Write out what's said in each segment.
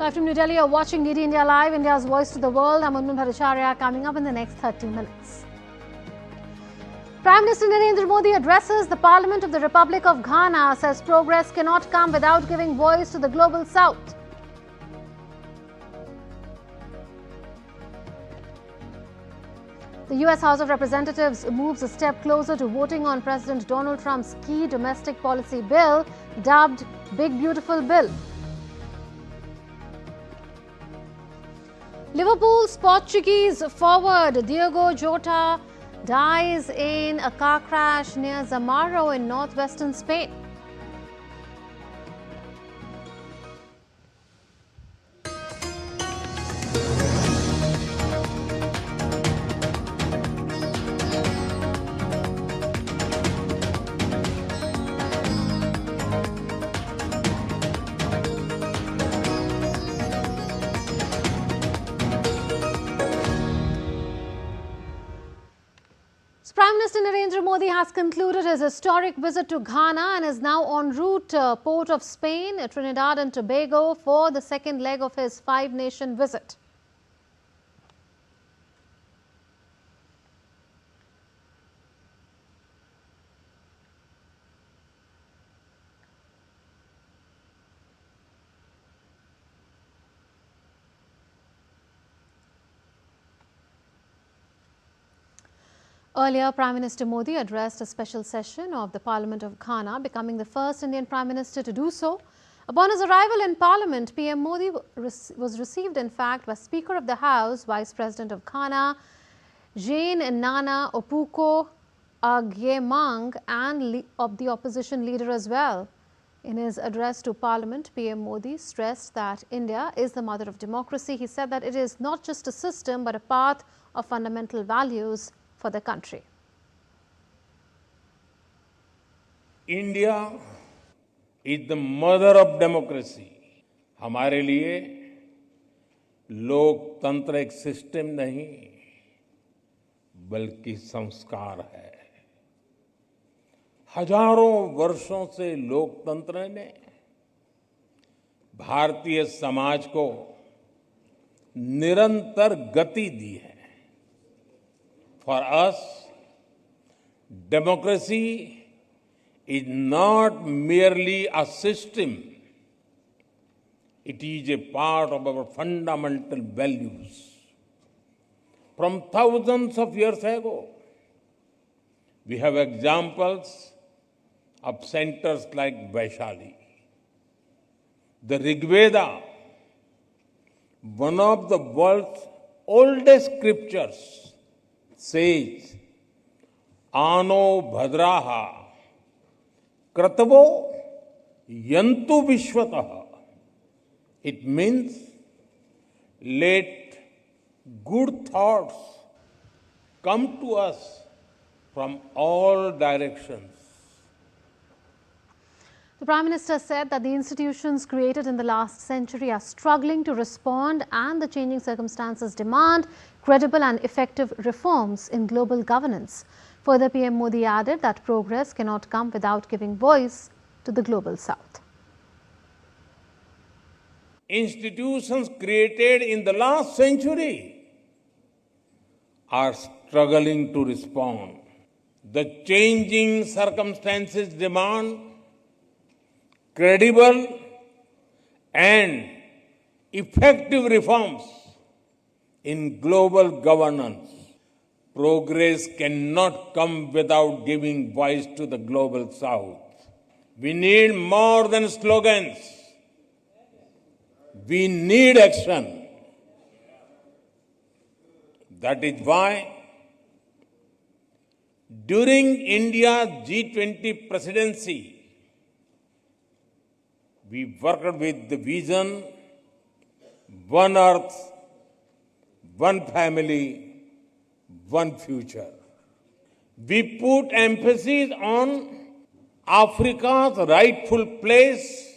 Live from New Delhi, you're watching DD India Live, India's voice to the world. I'm Unman Bhattacharya, coming up in the next 30 minutes. Prime Minister Narendra Modi addresses the Parliament of the Republic of Ghana, says progress cannot come without giving voice to the global south. The US House of Representatives moves a step closer to voting on President Donald Trump's key domestic policy bill, dubbed Big Beautiful Bill. Liverpool's Portuguese forward Diogo Jota dies in a car crash near Zamaro in northwestern Spain. Prime Minister Narendra Modi has concluded his historic visit to Ghana and is now en route to Port of Spain, Trinidad and Tobago for the second leg of his five-nation visit. Earlier, Prime Minister Modi addressed a special session of the Parliament of Ghana, becoming the first Indian Prime Minister to do so. Upon his arrival in Parliament, PM Modi was received, in fact, by Speaker of the House, Vice President of Ghana, Jane Nana Opuko Agyemang, and of the opposition leader as well. In his address to Parliament, PM Modi stressed that India is the mother of democracy. He said that it is not just a system, but a path of fundamental values for the country. India is the mother of democracy. हमारे लिए लोकतंत्र एक system नहीं बल्कि संस्कार है। हजारों वर्षों से लोकतंत्र ने भारतीय समाज को निरंतर गति दी है। For us, democracy is not merely a system. It is a part of our fundamental values. From thousands of years ago, we have examples of centers like Vaishali. The Rig Veda, one of the world's oldest scriptures, says, Ano bhadraha kratavo yantu vishwataha. It means, let good thoughts come to us from all directions. The Prime Minister said that the institutions created in the last century are struggling to respond, and the changing circumstances demand credible and effective reforms in global governance. Further, PM Modi added that progress cannot come without giving voice to the global south. Institutions created in the last century are struggling to respond. The changing circumstances demand credible and effective reforms in global governance. Progress cannot come without giving voice to the global south. We need more than slogans. We need action. That is why during India's G20 presidency, we worked with the vision, one earth, one family, one future. We put emphasis on Africa's rightful place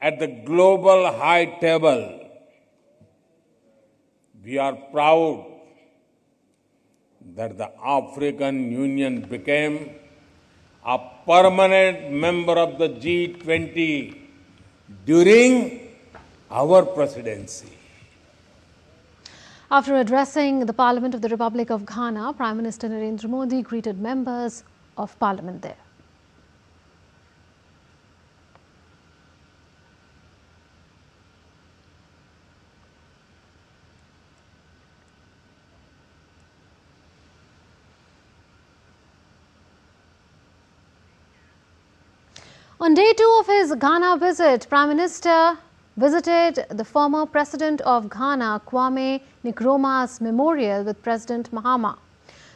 at the global high table. We are proud that the African Union became a permanent member of the G20 during our presidency. After addressing the Parliament of the Republic of Ghana, Prime Minister Narendra Modi greeted members of Parliament there. On day 2 of his Ghana visit, Prime Minister visited the former President of Ghana, Kwame Nkrumah's memorial with President Mahama.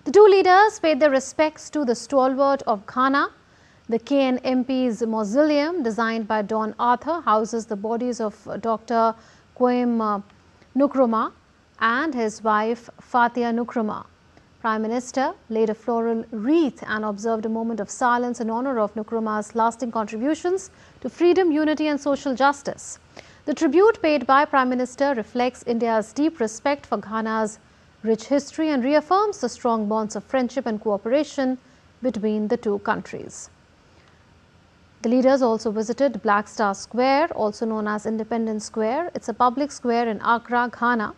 The two leaders paid their respects to the stalwart of Ghana. The KNMP's mausoleum, designed by Don Arthur, houses the bodies of Dr. Kwame Nkrumah and his wife Fatia Nkrumah. Prime Minister laid a floral wreath and observed a moment of silence in honor of Nkrumah's lasting contributions to freedom, unity and social justice. The tribute paid by Prime Minister reflects India's deep respect for Ghana's rich history and reaffirms the strong bonds of friendship and cooperation between the two countries. The leaders also visited Black Star Square, also known as Independence Square. It's a public square in Accra, Ghana.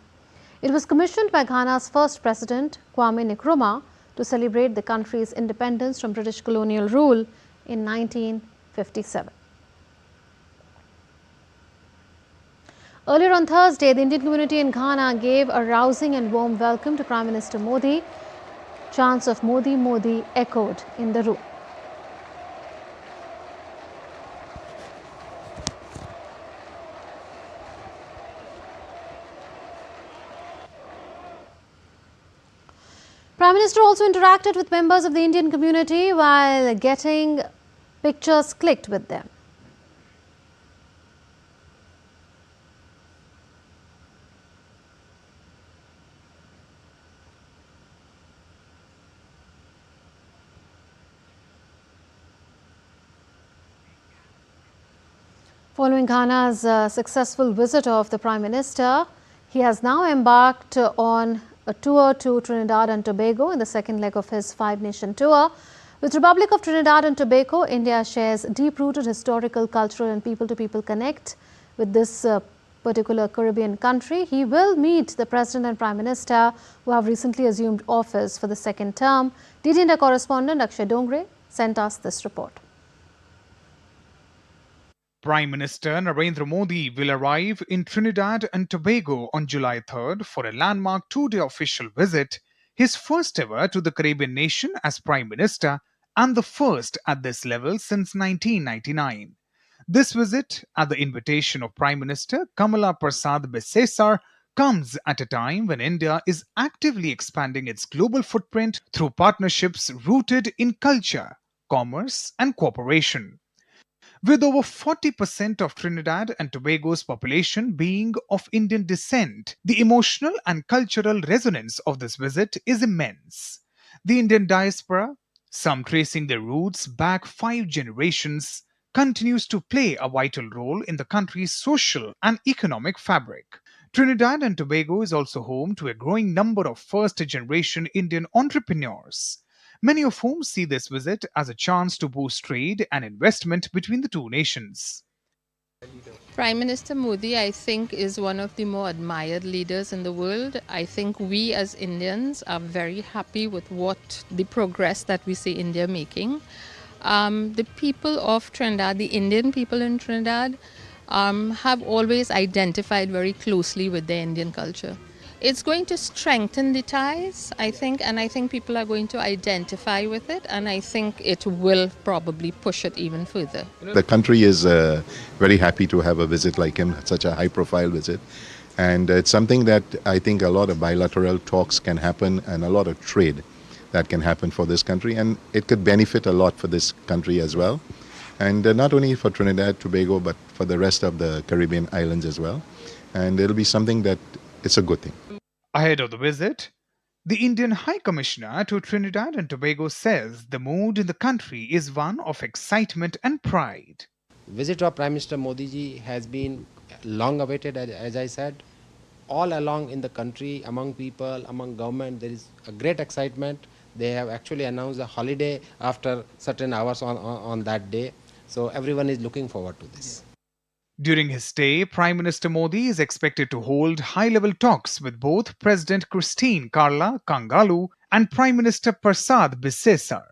It was commissioned by Ghana's first president, Kwame Nkrumah, to celebrate the country's independence from British colonial rule in 1957. Earlier on Thursday, the Indian community in Ghana gave a rousing and warm welcome to Prime Minister Modi. Chants of Modi, Modi echoed in the room. Prime Minister also interacted with members of the Indian community while getting pictures clicked with them. Following Ghana's successful visit of the Prime Minister, he has now embarked on a tour to Trinidad and Tobago in the second leg of his 5-nation tour. With Republic of Trinidad and Tobago, India shares deep-rooted historical, cultural and people-to-people connect with this particular Caribbean country. He will meet the President and Prime Minister who have recently assumed office for the second term. DT India correspondent Akshay Dongre sent us this report. Prime Minister Narendra Modi will arrive in Trinidad and Tobago on July 3rd for a landmark 2-day official visit, his first ever to the Caribbean nation as Prime Minister and the first at this level since 1999. This visit, at the invitation of Prime Minister Kamala Prasad Bharati, comes at a time when India is actively expanding its global footprint through partnerships rooted in culture, commerce and cooperation. With over 40% of Trinidad and Tobago's population being of Indian descent, the emotional and cultural resonance of this visit is immense. The Indian diaspora, some tracing their roots back 5 generations, continues to play a vital role in the country's social and economic fabric. Trinidad and Tobago is also home to a growing number of first-generation Indian entrepreneurs, many of whom see this visit as a chance to boost trade and investment between the two nations. Prime Minister Modi, I think, is one of the more admired leaders in the world. I think we as Indians are very happy with the progress that we see India making. The people of Trinidad, the Indian people in Trinidad, have always identified very closely with their Indian culture. It's going to strengthen the ties, I think, and I think people are going to identify with it, and I think it will probably push it even further. The country is very happy to have a visit like him, such a high-profile visit, and it's something that I think a lot of bilateral talks can happen and a lot of trade that can happen for this country, and it could benefit a lot for this country as well, and not only for Trinidad, Tobago, but for the rest of the Caribbean islands as well, and it'll be something that it's a good thing. Ahead of the visit, the Indian High Commissioner to Trinidad and Tobago says the mood in the country is one of excitement and pride. Visit of Prime Minister Modi ji has been long awaited, as I said. All along in the country, among people, among government, there is a great excitement. They have actually announced a holiday after certain hours on that day. So everyone is looking forward to this. During his stay, Prime Minister Modi is expected to hold high-level talks with both President Christine Carla Kangalu and Prime Minister Prasad Bharati.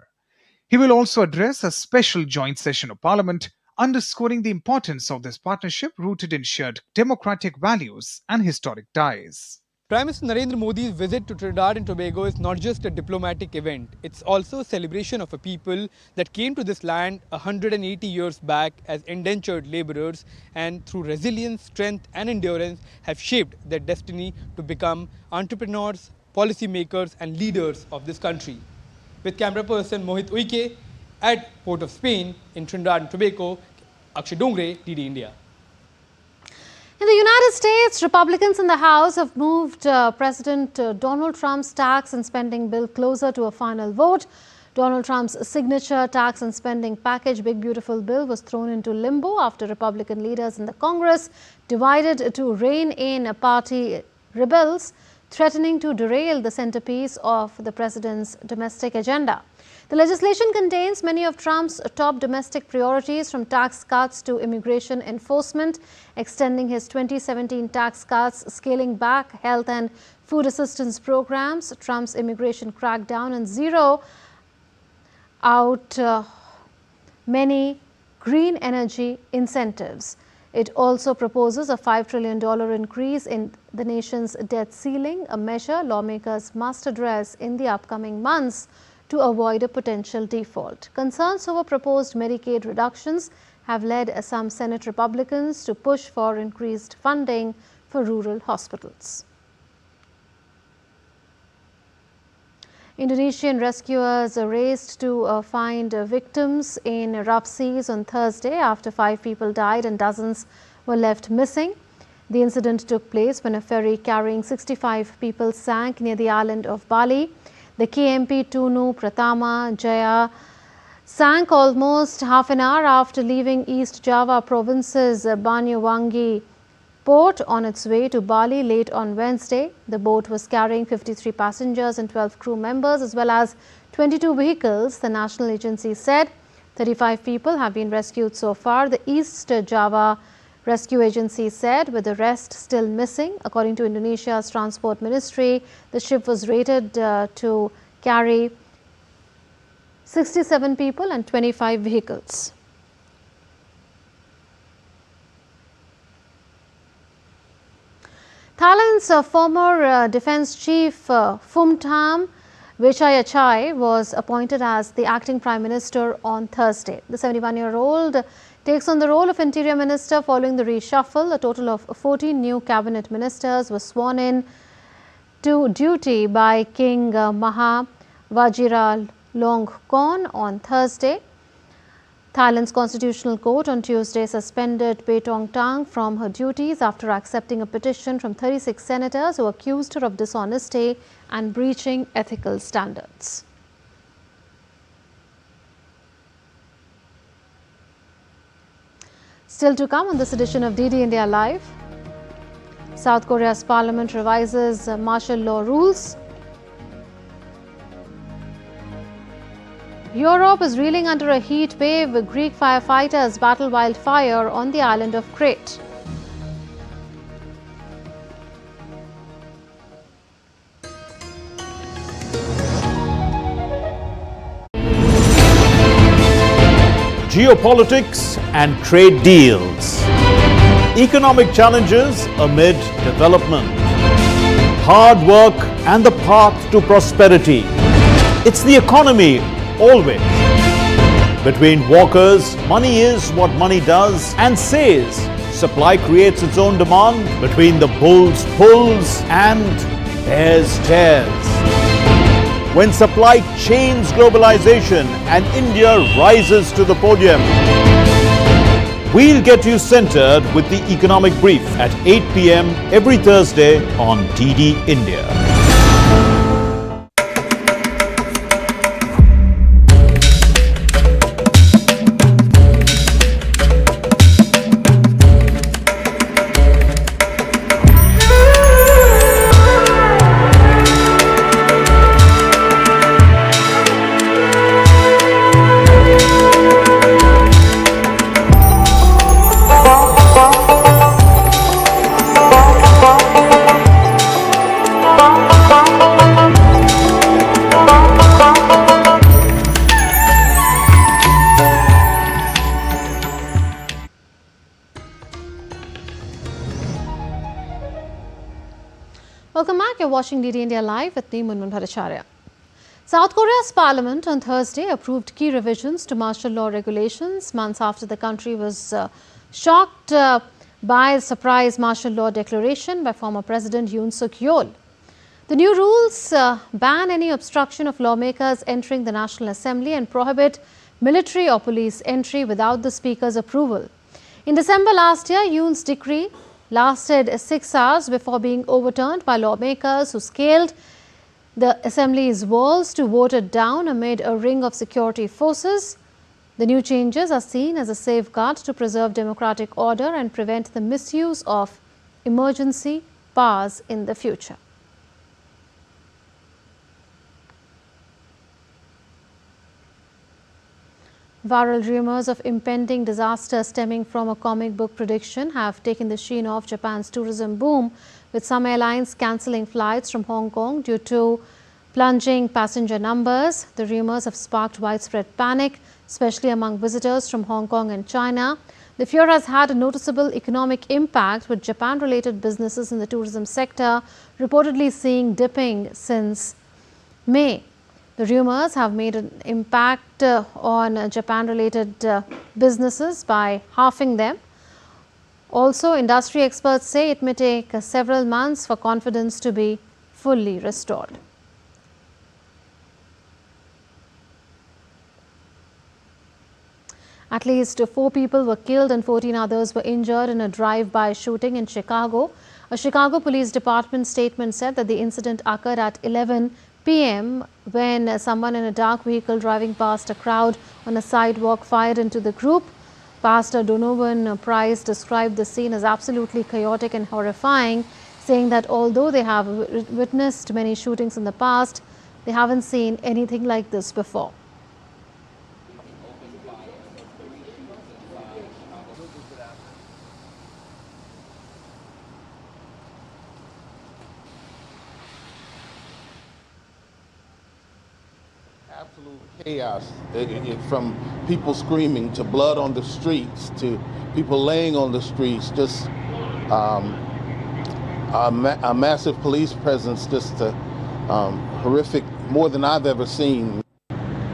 He will also address a special joint session of Parliament, underscoring the importance of this partnership rooted in shared democratic values and historic ties. Prime Minister Narendra Modi's visit to Trinidad and Tobago is not just a diplomatic event, it's also a celebration of a people that came to this land 180 years back as indentured labourers and through resilience, strength and endurance have shaped their destiny to become entrepreneurs, policymakers and leaders of this country. With camera person Mohit Uike at Port of Spain in Trinidad and Tobago, Akshay Dongre, DD India. In the United States, Republicans in the House have moved President Donald Trump's tax and spending bill closer to a final vote. Donald Trump's signature tax and spending package, Big Beautiful Bill, was thrown into limbo after Republican leaders in the Congress divided to rein in party rebels, threatening to derail the centerpiece of the president's domestic agenda. The legislation contains many of Trump's top domestic priorities, from tax cuts to immigration enforcement, extending his 2017 tax cuts, scaling back health and food assistance programs, Trump's immigration crackdown, and zero out many green energy incentives. It also proposes a $5 trillion increase in the nation's debt ceiling, a measure lawmakers must address in the upcoming months to avoid a potential default. Concerns over proposed Medicaid reductions have led some Senate Republicans to push for increased funding for rural hospitals. Indonesian rescuers raced to find victims in rough seas on Thursday after 5 people died and dozens were left missing. The incident took place when a ferry carrying 65 people sank near the island of Bali. The KMP Tunu Pratama Jaya sank almost half an hour after leaving East Java province's Banyuwangi port on its way to Bali late on Wednesday. The boat was carrying 53 passengers and 12 crew members as well as 22 vehicles, the national agency said. 35 people have been rescued so far, the East Java Rescue Agency said, with the rest still missing. According to Indonesia's Transport Ministry, the ship was rated to carry 67 people and 25 vehicles. Thailand's former defense chief Phumtham Vechayachai was appointed as the acting prime minister on Thursday. The 71-year-old takes on the role of interior minister following the reshuffle. A total of 14 new cabinet ministers were sworn in to duty by King Maha Vajiralongkorn on Thursday. Thailand's constitutional court on Tuesday suspended Paetongtarn from her duties after accepting a petition from 36 senators who accused her of dishonesty and breaching ethical standards. Still to come on this edition of DD India Live, South Korea's parliament revises martial law rules. Europe is reeling under a heat wave with Greek firefighters battle wildfire on the island of Crete. Geopolitics and trade deals. Economic challenges amid development. Hard work and the path to prosperity. It's the economy always. Between walkers, money is what money does and says. Supply creates its own demand. Between the bulls pulls and bears tears. When supply chains globalization and India rises to the podium. We'll get you centered with the economic brief at 8 p.m. every Thursday on DD India. back. You're watching DD India Live with me, Munmun Bhattacharya. South Korea's parliament on Thursday approved key revisions to martial law regulations months after the country was shocked by a surprise martial law declaration by former President Yoon Suk Yeol. The new rules ban any obstruction of lawmakers entering the National Assembly and prohibit military or police entry without the Speaker's approval. In December last year, Yoon's decree lasted 6 hours before being overturned by lawmakers who scaled the Assembly's walls to vote it down amid a ring of security forces. The new changes are seen as a safeguard to preserve democratic order and prevent the misuse of emergency powers in the future. Viral rumors of impending disaster stemming from a comic book prediction have taken the sheen off Japan's tourism boom, with some airlines cancelling flights from Hong Kong due to plunging passenger numbers. The rumors have sparked widespread panic, especially among visitors from Hong Kong and China. The fear has had a noticeable economic impact, with Japan-related businesses in the tourism sector reportedly seeing dipping since May. The rumors have made an impact on Japan-related businesses by halving them. Also, industry experts say it may take several months for confidence to be fully restored. At least 4 people were killed and 14 others were injured in a drive-by shooting in Chicago. A Chicago Police Department statement said that the incident occurred at 11 p.m. when someone in a dark vehicle driving past a crowd on a sidewalk fired into the group. Pastor Donovan Price described the scene as absolutely chaotic and horrifying, saying that although they have witnessed many shootings in the past, they haven't seen anything like this before. Absolute chaos, from people screaming to blood on the streets to people laying on the streets, just a massive police presence, just horrific, more than I've ever seen.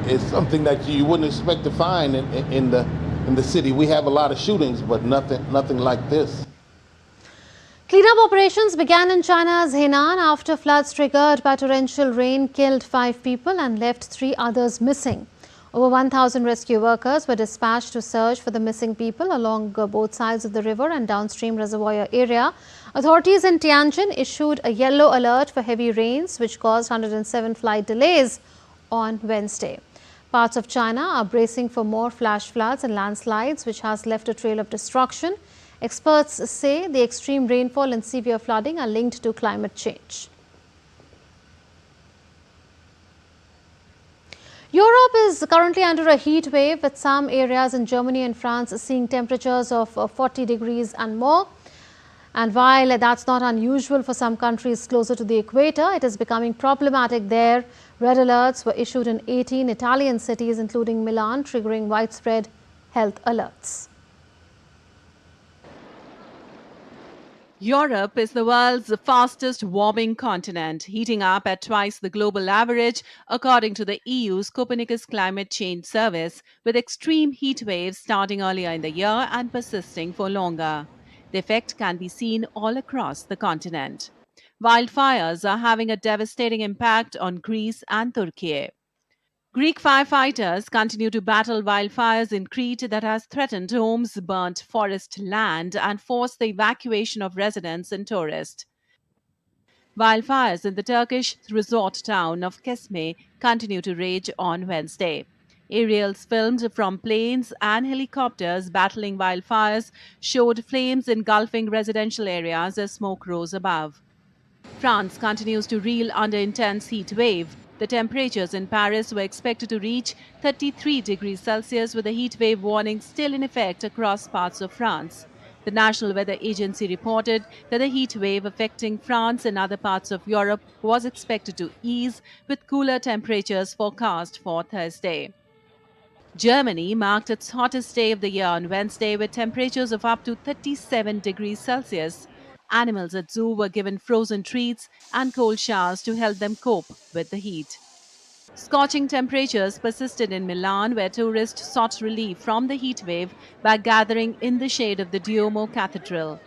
It's something that you wouldn't expect to find in the city. We have a lot of shootings, but nothing like this. Cleanup operations began in China's Henan after floods triggered by torrential rain killed 5 people and left 3 others missing. Over 1,000 rescue workers were dispatched to search for the missing people along both sides of the river and downstream reservoir area. Authorities in Tianjin issued a yellow alert for heavy rains, which caused 107 flight delays on Wednesday. Parts of China are bracing for more flash floods and landslides, which has left a trail of destruction. Experts say the extreme rainfall and severe flooding are linked to climate change. Europe is currently under a heat wave, with some areas in Germany and France seeing temperatures of 40 degrees and more. And while that's not unusual for some countries closer to the equator, it is becoming problematic there. Red alerts were issued in 18 Italian cities, including Milan, triggering widespread health alerts. Europe is the world's fastest warming continent, heating up at twice the global average, according to the EU's Copernicus Climate Change Service, with extreme heat waves starting earlier in the year and persisting for longer. The effect can be seen all across the continent. Wildfires are having a devastating impact on Greece and Turkey. Greek firefighters continue to battle wildfires in Crete that has threatened homes, burnt forest land, and forced the evacuation of residents and tourists. Wildfires in the Turkish resort town of Kesme continue to rage on Wednesday. Aerials filmed from planes and helicopters battling wildfires showed flames engulfing residential areas as smoke rose above. France continues to reel under intense heat wave. The temperatures in Paris were expected to reach 33 degrees Celsius, with a heat wave warning still in effect across parts of France. The National Weather Agency reported that the heat wave affecting France and other parts of Europe was expected to ease, with cooler temperatures forecast for Thursday. Germany marked its hottest day of the year on Wednesday, with temperatures of up to 37 degrees Celsius. Animals at zoo were given frozen treats and cold showers to help them cope with the heat. Scorching temperatures persisted in Milan, where tourists sought relief from the heat wave by gathering in the shade of the Duomo Cathedral.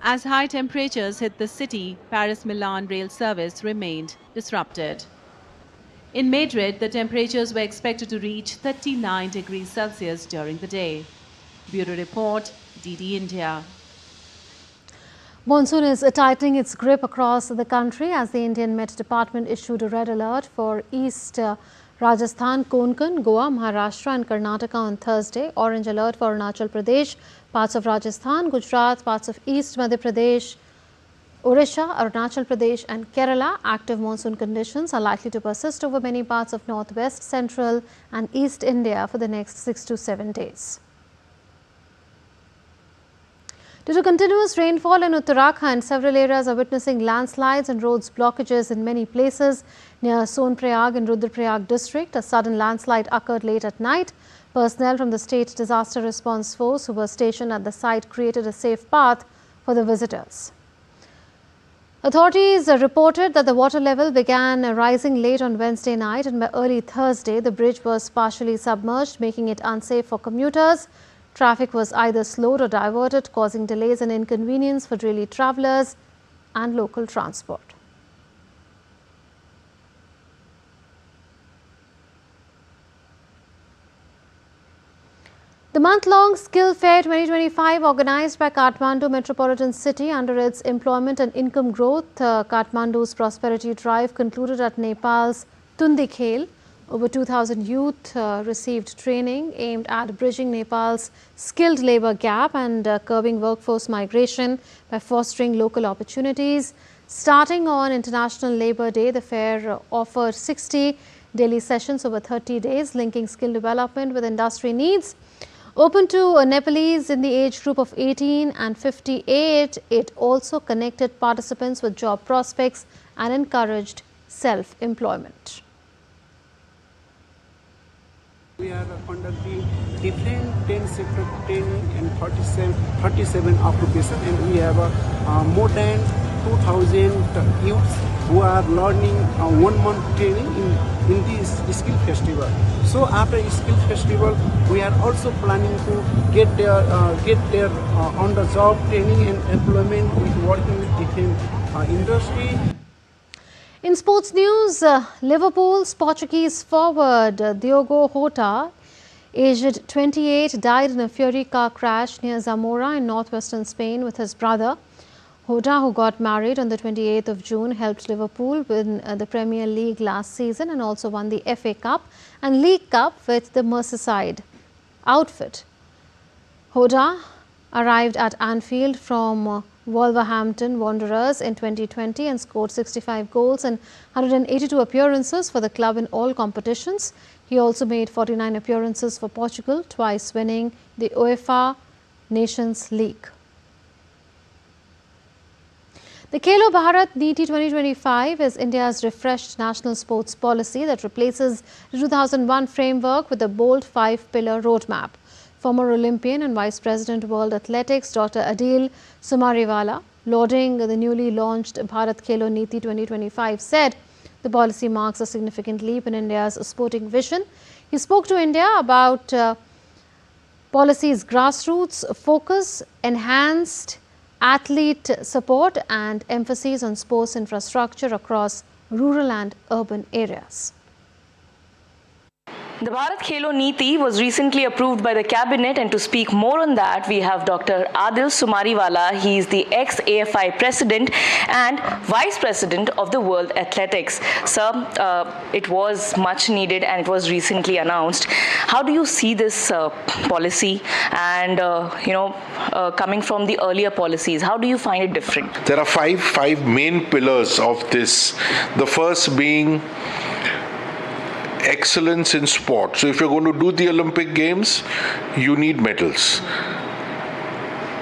As high temperatures hit the city, Paris-Milan rail service remained disrupted. In Madrid, the temperatures were expected to reach 39 degrees Celsius during the day. Bureau Report, DD India. Monsoon is tightening its grip across the country as the Indian Met Department issued a red alert for East Rajasthan, Konkan, Goa, Maharashtra and Karnataka on Thursday. Orange alert for Arunachal Pradesh, parts of Rajasthan, Gujarat, parts of East Madhya Pradesh, Odisha, Arunachal Pradesh and Kerala. Active monsoon conditions are likely to persist over many parts of northwest, central and east India for the next 6 to 7 days. Due to continuous rainfall in Uttarakhand, several areas are witnessing landslides and roads blockages in many places. Near Sonprayag in Rudraprayag district, a sudden landslide occurred late at night. Personnel from the State Disaster Response Force who were stationed at the site created a safe path for the visitors. Authorities reported that the water level began rising late on Wednesday night, and by early Thursday, the bridge was partially submerged, making it unsafe for commuters. Traffic was either slowed or diverted, causing delays and inconvenience for daily travellers and local transport. The month-long Skill Fair 2025 organized by Kathmandu Metropolitan City under its Employment and Income Growth, Kathmandu's Prosperity Drive concluded at Nepal's Tundikhel. Over 2,000 youth received training aimed at bridging Nepal's skilled labour gap and curbing workforce migration by fostering local opportunities. Starting on International Labour Day, the fair offered 60 daily sessions over 30 days, linking skill development with industry needs. Open to Nepalese in the age group of 18 and 58, it also connected participants with job prospects and encouraged self-employment. We are conducting different 10 sector training and 37 occupation, and we have more than 2,000 youths who are learning 1 month training in this skill festival. So after skill festival, we are also planning to get their on the job training and employment with working with different industry. In sports news, Liverpool's Portuguese forward Diogo Jota, aged 28, died in a Ferry car crash near Zamora in northwestern Spain with his brother. Jota, who got married on the 28th of June, helped Liverpool win the Premier League last season and also won the FA Cup and League Cup with the Merseyside outfit. Jota arrived at Anfield from Wolverhampton Wanderers in 2020 and scored 65 goals and 182 appearances for the club in all competitions. He also made 49 appearances for Portugal, twice winning the UEFA Nations League. The Khelo Bharat Niti 2025 is India's refreshed national sports policy that replaces the 2001 framework with a bold 5-pillar roadmap. Former Olympian and Vice President World Athletics Dr. Adil Sumariwala, lauding the newly launched Bharat Khelo Niti 2025, said the policy marks a significant leap in India's sporting vision. He spoke to India about policy's grassroots focus, enhanced athlete support and emphasis on sports infrastructure across rural and urban areas. The Bharat Khelo Niti was recently approved by the cabinet, and to speak more on that, we have Dr. Adil Sumariwala. He is the ex-AFI president and vice president of the World Athletics. Sir, it was much needed and it was recently announced. How do you see this policy and, coming from the earlier policies, how do you find it different? There are five main pillars of this. The first being excellence in sport. So if you're going to do the Olympic Games, you need medals.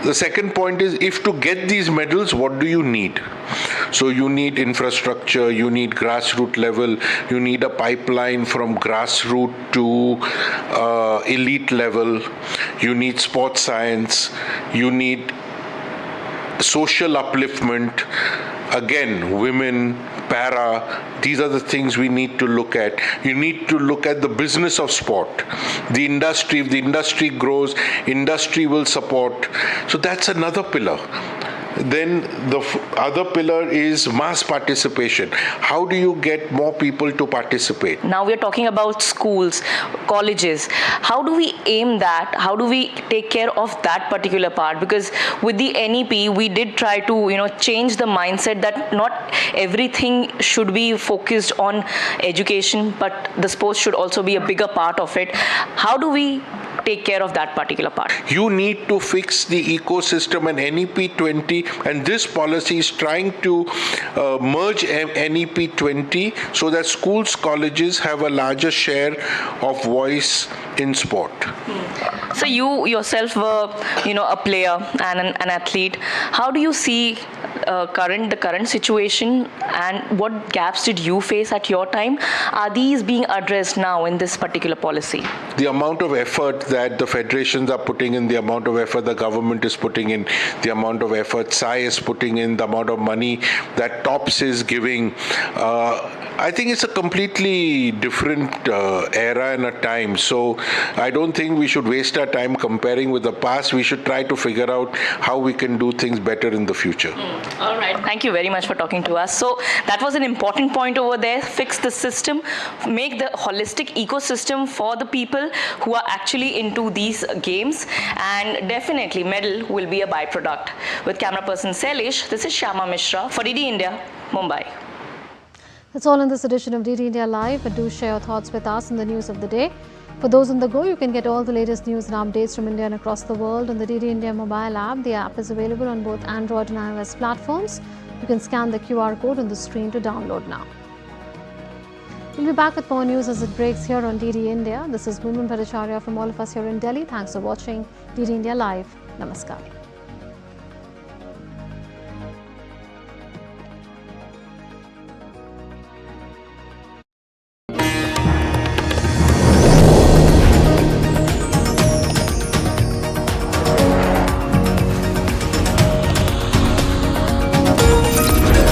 The second point is, if to get these medals, what do you need? So you need infrastructure, you need grassroots level, you need a pipeline from grassroots to elite level, you need sports science, you need social upliftment, again, women, para, these are the things we need to look at. You need to look at the business of sport. The industry, if the industry grows, industry will support. So that's another pillar. Then the other pillar is mass participation. How do you get more people to participate? Now we're talking about schools, colleges. How do we aim that? How do we take care of that particular part? Because with the NEP, we did try to, change the mindset that not everything should be focused on education, but the sports should also be a bigger part of it. How do we take care of that particular part? You need to fix the ecosystem, and NEP 20, and this policy is trying to merge NEP 20 so that schools, colleges have a larger share of voice in sport. So you yourself were, a player and an athlete. How do you see the current situation, and what gaps did you face at your time? Are these being addressed now in this particular policy? The amount of effort that the federations are putting in, the amount of effort the government is putting in, the amount of effort SAI is putting in, the amount of money that TOPS is giving, I think it's a completely different era and a time. So I don't think we should waste our time comparing with the past. We should try to figure out how we can do things better in the future. All right. Thank you very much for talking to us. So that was an important point over there. Fix the system, make the holistic ecosystem for the people who are actually into these games, and definitely medal will be a byproduct. With camera person Selish, this is Shyama Mishra for DD India, Mumbai. That's all in this edition of DD India Live, but do share your thoughts with us on the news of the day. For those on the go, you can get all the latest news and updates from India and across the world on the DD India mobile app. The app is available on both Android and iOS platforms. You can scan the QR code on the screen to download now. We'll be back with more news as it breaks here on DD India. This is Munmun Bhattacharya from all of us here in Delhi. Thanks for watching DD India Live. Namaskar.